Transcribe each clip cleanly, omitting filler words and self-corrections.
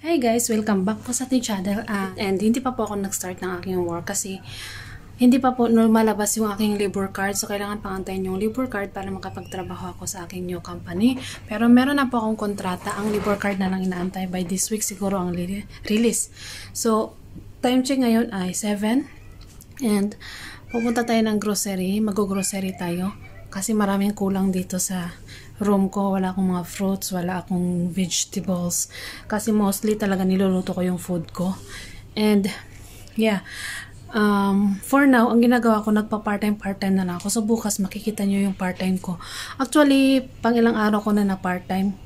Hey guys! Welcome back po sa ating channel. And hindi pa po ako nag-start ng aking work kasi hindi pa po malabas yung aking labor card. So, kailangan pang antayin yung labor card para makapagtrabaho ako sa aking new company. Pero meron na po akong kontrata. Ang labor card na lang inaantay by this week siguro ang release. So, time check ngayon ay 7. And pupunta tayo ng grocery. Mag-grocery tayo. Kasi maraming kulang dito sa room ko. Wala akong mga fruits, wala akong vegetables. Kasi mostly talaga niluluto ko yung food ko. And, yeah. For now, ang ginagawa ko, nagpa-part-time na lang ako. So, bukas makikita nyo yung part-time ko. Actually, pang ilang araw ko na part-time.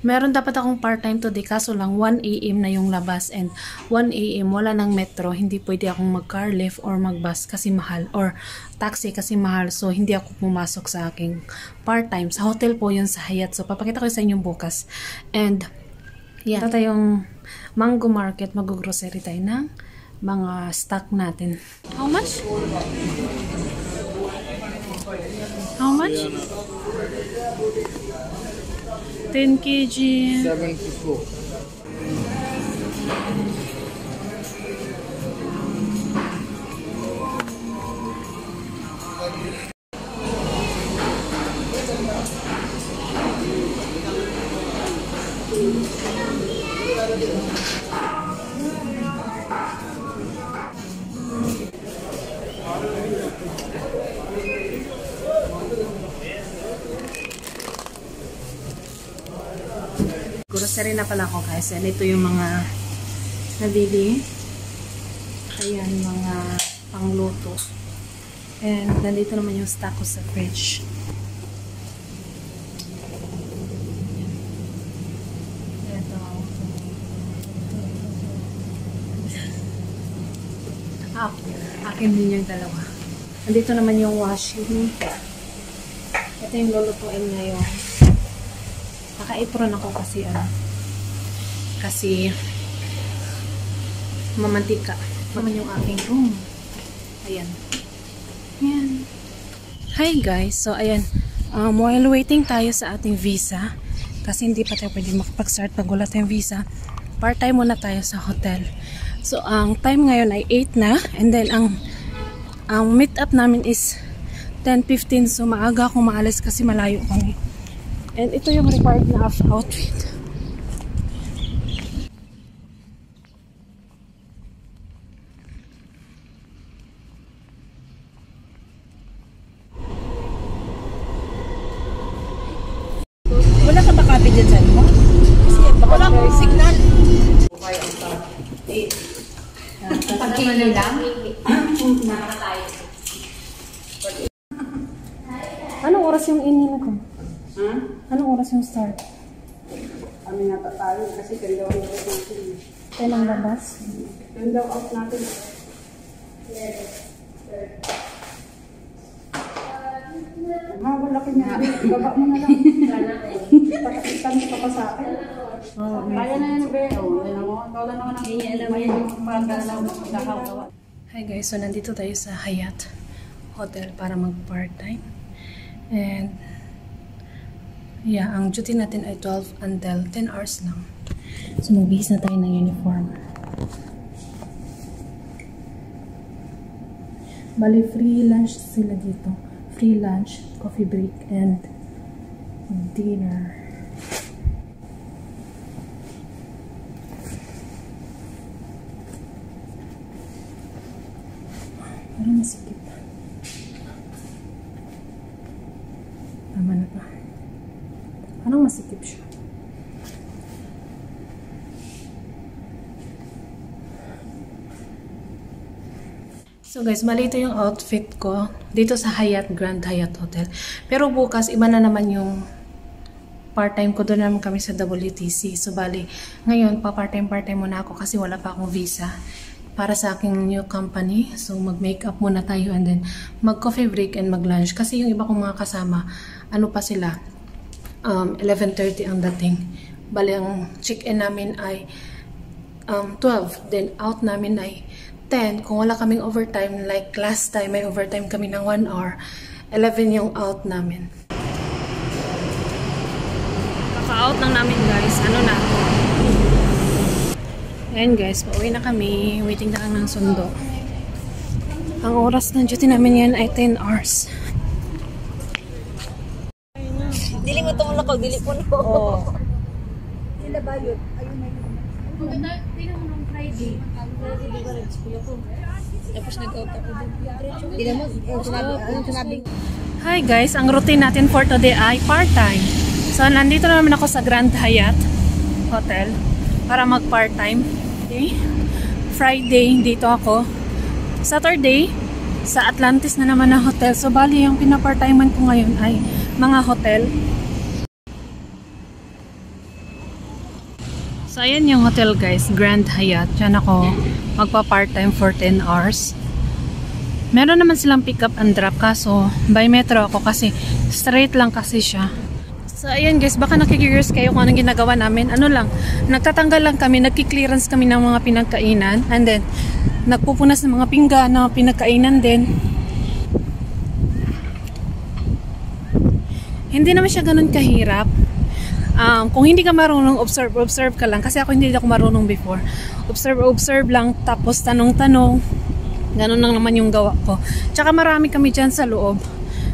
Meron dapat akong part-time today, kaso lang 1 AM na yung labas and 1 AM wala ng metro, hindi pwede akong mag-car lift or mag-bus kasi mahal or taxi kasi mahal, so hindi ako pumasok sa aking part-time. Sa hotel po yun sa Hyatt, so papakita ko sa inyo bukas. And yeah, ito tayong Mango Market, mag-grocery tayo ng mga stock natin. How much? How much? 10 kg. 74. Grocery na pala ako guys. And ito yung mga nabili. Ayan, mga pangluto. And nandito naman yung stock ko sa fridge. Ito. Akin din yung dalawa. Nandito naman yung washing. Ito yung lulutuin ngayon. Naka-apron ako kasi mamantika. Naman yung aking room. Ayan. Ayan. Hi guys. So ayan. While waiting tayo sa ating visa, kasi hindi pa tayo pwede makapag-start pag wala tayong visa, part-time muna tayo sa hotel. So ang time ngayon ay 8 na, and then ang meet up namin is 10:15, so maaga akong maalis kasi malayo kami. And ito yung required na outfit. Wala ka ba copy dyan sa mo? Kasi wala akong signal. Pagkili lang? Anong oras yung in ko? Anong oras yung start? Kami nga tayo kasi kailangan daw out natin. Kailang labas? Kailangan daw out natin. Wala ka niya. Baba mo na lang. Patakitan ka pa sa akin. Kaya na yan, be. Wala naman ang pagkakalaw. Hi guys, so nandito tayo sa Hyatt Hotel para mag-part-time. And yeah, ang duty natin ay 12 until 10 hours lang. So magbihis na tayo ng uniform. Bali, free lunch sila dito. Free lunch, coffee break, and dinner. Parang masikip. Tama na pa. Parang masikip siya. So guys, mali ito yung outfit ko dito sa Grand Hyatt Hotel. Pero bukas, iba na naman yung part-time ko. Doon naman kami sa WTC. So bali, ngayon, pa-part-time muna ako kasi wala pa akong visa para sa aking new company. So mag-makeup muna tayo and then mag-coffee break and mag-lunch. Kasi yung iba kong mga kasama, ano pa sila, 11:30 ang dating. Bali, ang check-in namin ay 12. Then out namin ay 10. Kung wala kaming overtime, like last time, may overtime kami ng 1 hour. 11 yung out namin. Kaka-out lang namin guys. Ano na? Ayan guys, pauwi na kami. Waiting na lang ng sundo. Ang oras ng duty namin yan ay 10 hours. Dili mo itong lakaw, dili ko no. Oo. Sila ba yun? Ayun na yun. Tingnan mo nung Friday. Tapos nag-out ako din. Tingnan mo, sinabi. Hi guys, ang routine natin for today ay part-time. So, nandito na naman ako sa Grand Hyatt Hotel para mag-part-time. Okay? Friday, dito ako. Saturday, sa Atlantis na naman na hotel. So, bali, yung pinapart-timean ko ngayon ay mga hotel. So, ayan yung hotel guys, Grand Hyatt. Diyan ako magpa-part-time for 10 hours. Meron naman silang pick up and drop kaso by metro ako kasi straight lang kasi siya. So ayan guys, baka nakikurious kayo kung anong ginagawa namin. Ano lang, nagtatanggal lang kami, nagki-clearance kami ng mga pinagkainan and then nagpupunas ng mga pinggan na pinagkainan din. Hindi naman siya ganun kahirap. Kung hindi ka marunong, observe ka lang. Kasi ako hindi ako marunong before. Observe lang, tapos tanong-tanong. Ganun lang naman yung gawa ko. Tsaka marami kami dyan sa loob.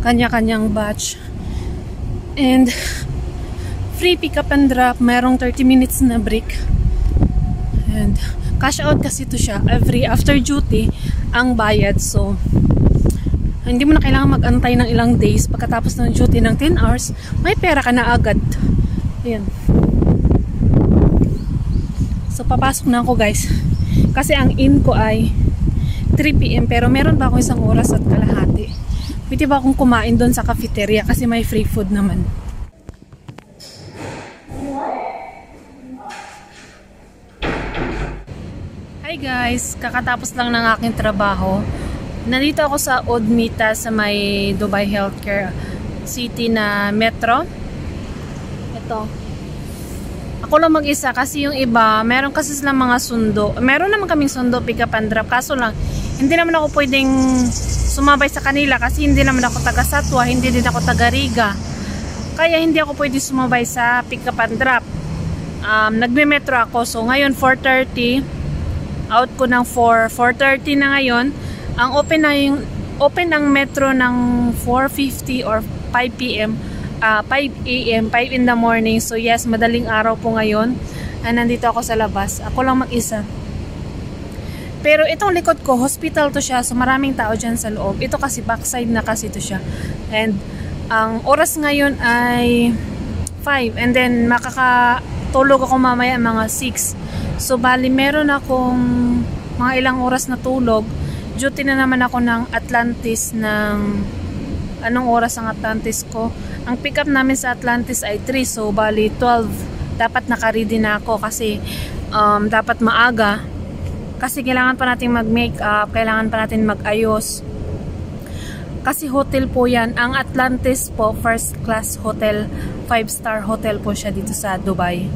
Kanya-kanyang batch. And free pick up and drop. Merong 30 minutes na break. And cash out kasi to siya. After duty, ang bayad. So, hindi mo na kailangan mag-antay ng ilang days. Pagkatapos ng duty ng 10 hours, may pera ka na agad. Ayan. So, papasok na ako guys. Kasi ang in ko ay 3 PM pero meron pa akong isang oras at kalahati. Pwede ba akong kumain doon sa cafeteria kasi may free food naman. Hi guys, kakatapos lang ng aking trabaho. Nandito ako sa Odmita sa may Dubai Healthcare City na metro. Ito. Ako lang mag-isa kasi yung iba, meron kasi silang mga sundo. Meron naman kaming sundo, pick up and drop. Kaso lang, hindi naman ako pwedeng sumabay sa kanila kasi hindi naman ako taga Satwa, hindi din ako taga Riga. Kaya hindi ako pwedeng sumabay sa pick up and drop. Nagme-metro ako. So ngayon 4:30, out ko ng 4:30 na ngayon. Ang open ng metro ng 4:50 or 5 PM. 5 AM, 5 in the morning. So yes, madaling araw po ngayon. Nandito ako sa labas. Ako lang mag-isa. Pero itong likod ko, hospital to siya. So maraming tao dyan sa loob. Ito kasi backside na kasi to siya. And ang oras ngayon ay 5. And then makakatulog ako mamaya mga 6. So bali meron akong mga ilang oras na tulog. Duty na naman ako ng Atlantis ng... Anong oras ang Atlantis ko? Ang pick up namin sa Atlantis ay 3. So bali 12. Dapat naka-ready na ako kasi dapat maaga. Kasi kailangan pa natin mag-makeup, kailangan pa natin mag-ayos. Kasi hotel po yan. Ang Atlantis po, first class hotel, 5-star hotel po siya dito sa Dubai.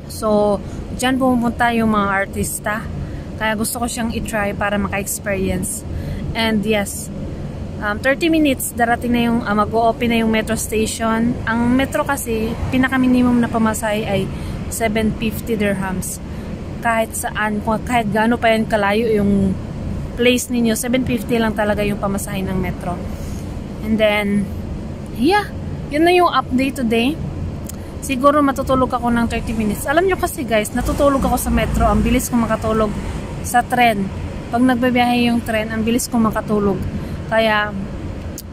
So, dyan pumunta yung mga artista. Kaya gusto ko siyang i-try para maka-experience. And yes, 30 minutes, darating na yung, mag-o-open na yung metro station. Ang metro kasi, pinaka-minimum na pamasahe ay 750 dirhams. Kahit saan, kahit gaano pa yan kalayo yung place ninyo, 750 lang talaga yung pamasahe ng metro. And then, yeah, yun na yung update today. Siguro matutulog ako ng 30 minutes. Alam nyo kasi guys, natutulog ako sa metro. Ang bilis kong makatulog sa tren. Pag nagbabiyahe yung tren, ang bilis kong makatulog. Kaya,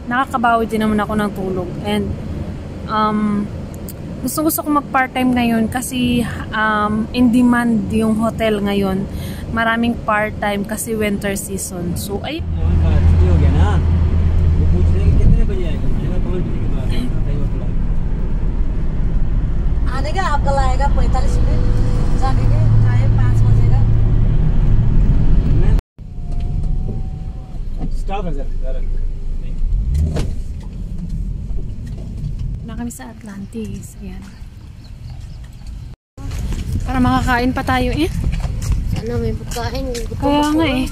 nakakabawi din naman ako ng tulog. And, gusto ko mag-part-time ngayon kasi in demand yung hotel ngayon. Maraming part-time kasi winter season. So, ay... आने का आपका लाएगा 45 मिनट जाने के चाहे 5 बजे का स्टॉप है sir na kami sa Atlantis. Ayan. Para makakain pa tayo eh. sana may pagkain. Kaya nga eh.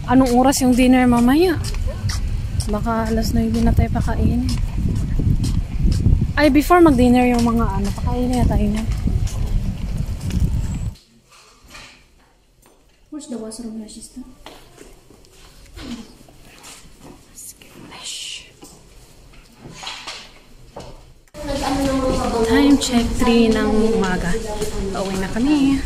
Anong oras yung dinner mamaya? Baka alas 9 na tayo pakainin. Ay, before mag-dinner yung mga pakainin na tayo na. Where's the washroom, your sister? Time check 3 ng umaga. Pauwi na kami.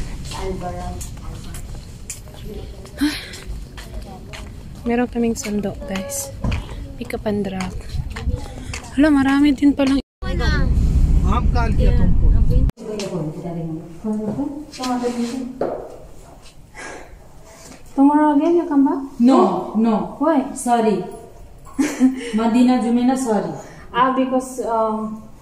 Meron kaming sundo, guys. Pick up and drop. Hala, marami din palang. हम काल किया तुमको Tomorrow again, you come back? No, no. Why? Sorry. Madina Jumena, sorry. Because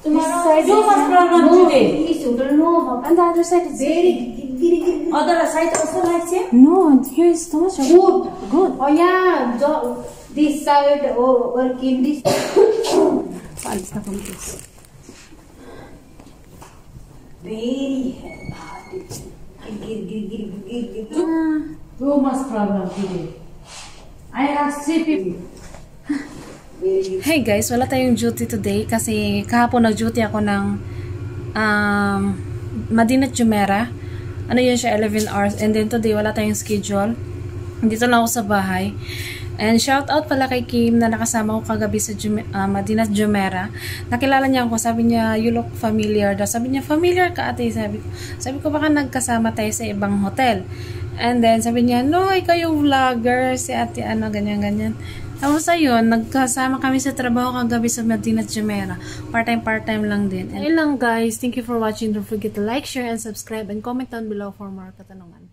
Tomorrow, so much problem today. and the other side is very Other side also like same? no. Here is too much of good. Oh yeah, this side working this. Paalis na kami, guys. Very too much problem today. I asked 3 people. Hey guys, wala tayong duty today kasi kahapon nag-duty ako ng Madinat Jumeirah. Ano yun siya, 11 hours. And then today, wala tayong schedule. Dito lang ako sa bahay. And shout out pala kay Kim na nakasama ko kagabi sa Madinat Jumeirah. Nakilala niya ako. Sabi niya, you look familiar daw. Sabi niya, familiar ka ate. Sabi ko, baka nagkasama tayo sa ibang hotel. And then sabi niya, no, ikaw yung vlogger. Si ate, ano, ganyan-ganyan. Tapos ayun, nagkasama kami sa trabaho kagabi sa Madinat Jumeirah. Part-time lang din. And ayun lang guys. Thank you for watching. Don't forget to like, share, and subscribe. And comment down below for more katanungan.